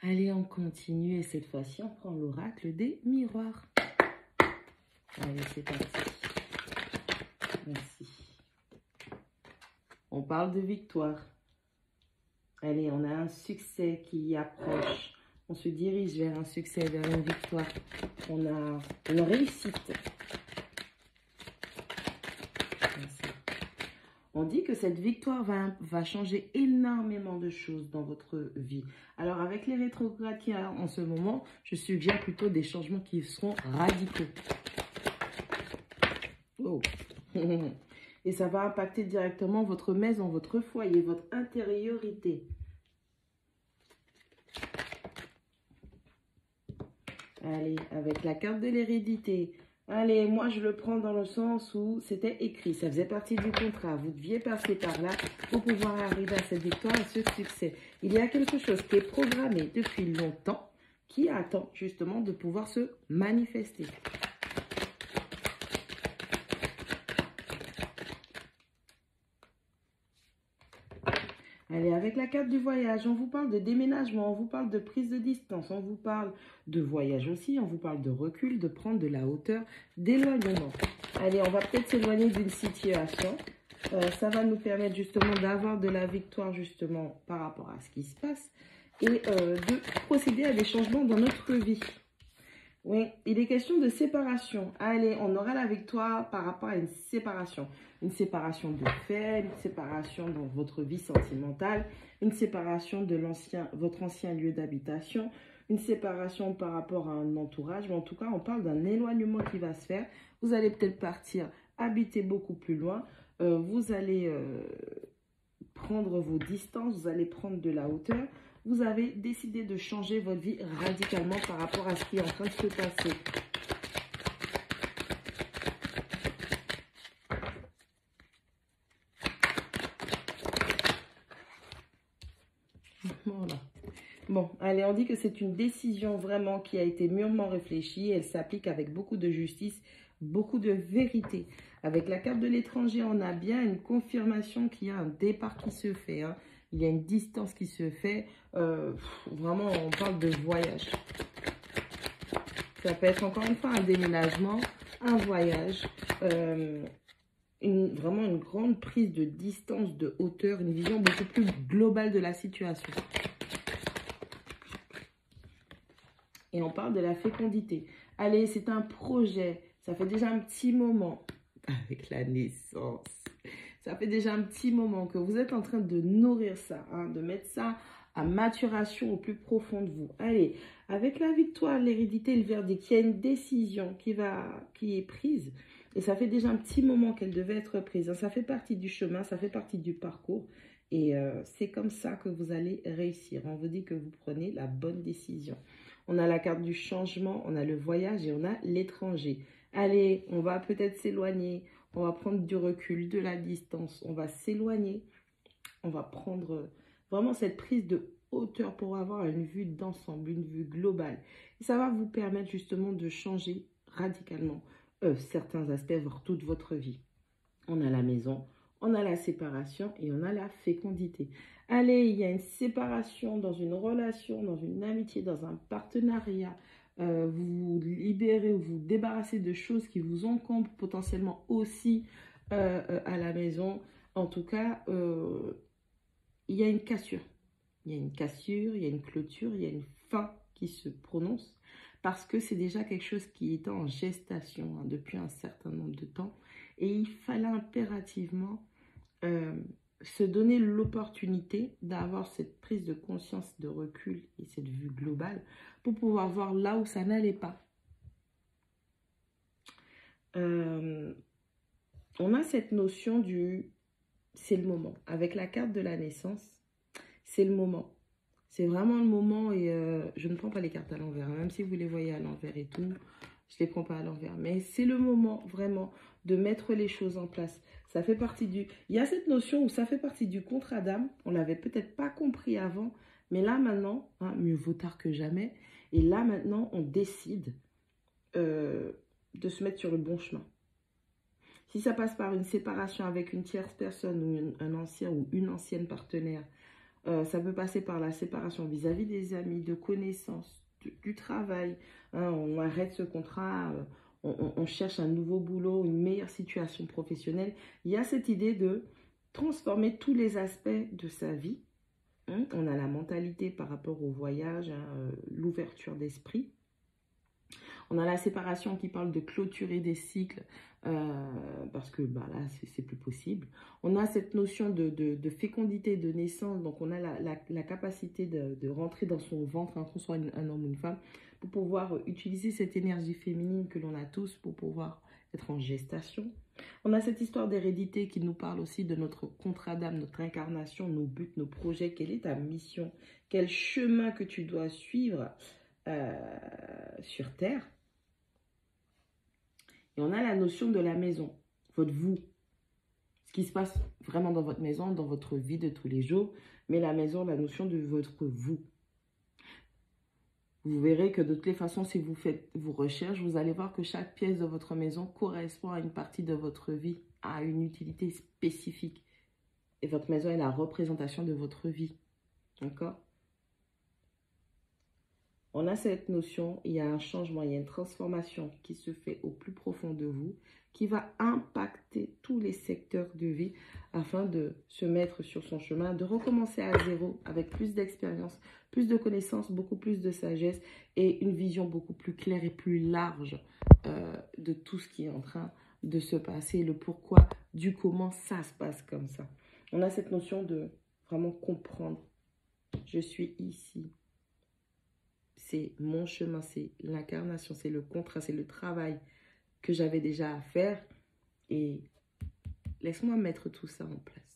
Allez, on continue et cette fois-ci, on prend l'oracle des miroirs. Allez, c'est parti. Merci. On parle de victoire. Allez, on a un succès qui approche. On se dirige vers un succès, vers une victoire. On a une réussite. On dit que cette victoire va changer énormément de choses dans votre vie. Alors, avec les rétrogrades qu'il y a en ce moment, je suggère plutôt des changements qui seront radicaux. Oh. Et ça va impacter directement votre maison, votre foyer, votre intériorité. Allez, avec la carte de l'hérédité. Allez, moi je le prends dans le sens où c'était écrit, ça faisait partie du contrat. Vous deviez passer par là pour pouvoir arriver à cette victoire, à ce succès. Il y a quelque chose qui est programmé depuis longtemps, qui attend justement de pouvoir se manifester. Allez, avec la carte du voyage, on vous parle de déménagement, on vous parle de prise de distance, on vous parle de voyage aussi, on vous parle de recul, de prendre de la hauteur, d'éloignement. Allez, on va peut-être s'éloigner d'une situation. Ça va nous permettre justement d'avoir de la victoire justement par rapport à ce qui se passe et de procéder à des changements dans notre vie. Oui, il est question de séparation. Allez, on aura la victoire par rapport à une séparation. Une séparation de fait, une séparation dans votre vie sentimentale, une séparation de votre ancien lieu d'habitation, une séparation par rapport à un entourage. Mais en tout cas, on parle d'un éloignement qui va se faire. Vous allez peut-être partir, habiter beaucoup plus loin. Vous allez prendre vos distances, vous allez prendre de la hauteur. Vous avez décidé de changer votre vie radicalement par rapport à ce qui est en train de se passer. Voilà. Bon, allez, on dit que c'est une décision vraiment qui a été mûrement réfléchie. Elle s'applique avec beaucoup de justice, beaucoup de vérité. Avec la carte de l'étranger, on a bien une confirmation qu'il y a un départ qui se fait, hein. Il y a une distance qui se fait. Vraiment, on parle de voyage. Ça peut être encore une fois un déménagement, un voyage, vraiment une grande prise de distance, de hauteur, une vision beaucoup plus globale de la situation. Et on parle de la fécondité. Allez, c'est un projet. Ça fait déjà un petit moment avec la naissance. Ça fait déjà un petit moment que vous êtes en train de nourrir ça, hein, de mettre ça à maturation au plus profond de vous. Allez, avec la victoire, l'hérédité et le verdict, il y a une décision qui est prise. Et ça fait déjà un petit moment qu'elle devait être prise. Ça fait partie du chemin, ça fait partie du parcours. Et c'est comme ça que vous allez réussir. On vous dit que vous prenez la bonne décision. On a la carte du changement, on a le voyage et on a l'étranger. Allez, on va peut-être s'éloigner. On va prendre du recul, de la distance. On va s'éloigner. On va prendre vraiment cette prise de hauteur pour avoir une vue d'ensemble, une vue globale. Et ça va vous permettre justement de changer radicalement certains aspects, voire toute votre vie. On a la maison, on a la séparation et on a la fécondité. Allez, il y a une séparation dans une relation, dans une amitié, dans un partenariat. Vous vous libérez ou vous débarrassez de choses qui vous encombrent potentiellement aussi à la maison. En tout cas, il y a une cassure. Il y a une cassure, il y a une clôture, il y a une fin qui se prononce parce que c'est déjà quelque chose qui est en gestation hein, depuis un certain nombre de temps. Et il fallait impérativement se donner l'opportunité d'avoir cette prise de conscience, de recul et cette vue globale pour pouvoir voir là où ça n'allait pas. On a cette notion du c'est le moment. Avec la carte de la naissance, c'est le moment. C'est vraiment le moment et je ne prends pas les cartes à l'envers. Hein, même si vous les voyez à l'envers et tout, je ne les prends pas à l'envers. Mais c'est le moment vraiment de mettre les choses en place. Ça fait partie du... Il y a cette notion où ça fait partie du contrat d'âme. On ne l'avait peut-être pas compris avant. Mais là maintenant, hein, mieux vaut tard que jamais. Et là maintenant, on décide de se mettre sur le bon chemin. Si ça passe par une séparation avec une tierce personne ou un ancien ou une ancienne partenaire, Ça peut passer par la séparation vis-à-vis des amis, de connaissances, du travail. Hein, on arrête ce contrat, on cherche un nouveau boulot, une meilleure situation professionnelle. Il y a cette idée de transformer tous les aspects de sa vie. Hein. On a la mentalité par rapport au voyage, hein, l'ouverture d'esprit. On a la séparation qui parle de clôturer des cycles parce que bah, là, c'est plus possible. On a cette notion de fécondité, de naissance. Donc, on a la capacité de rentrer dans son ventre, hein, qu'on soit un homme ou une femme, pour pouvoir utiliser cette énergie féminine que l'on a tous pour pouvoir être en gestation. On a cette histoire d'hérédité qui nous parle aussi de notre contrat d'âme, notre incarnation, nos buts, nos projets. Quelle est ta mission? Quel chemin que tu dois suivre sur Terre? Et on a la notion de la maison, votre vous. Ce qui se passe vraiment dans votre maison, dans votre vie de tous les jours. Mais la maison, la notion de votre vous. Vous verrez que de toutes les façons, si vous faites vos recherches, vous allez voir que chaque pièce de votre maison correspond à une partie de votre vie, à une utilité spécifique. Et votre maison est la représentation de votre vie. D'accord? On a cette notion, il y a un changement, il y a une transformation qui se fait au plus profond de vous, qui va impacter tous les secteurs de vie afin de se mettre sur son chemin, de recommencer à zéro avec plus d'expérience, plus de connaissances, beaucoup plus de sagesse et une vision beaucoup plus claire et plus large de tout ce qui est en train de se passer, le pourquoi, du comment ça se passe comme ça. On a cette notion de vraiment comprendre. Je suis ici. C'est mon chemin, c'est l'incarnation, c'est le contrat, c'est le travail que j'avais déjà à faire. Et laisse-moi mettre tout ça en place.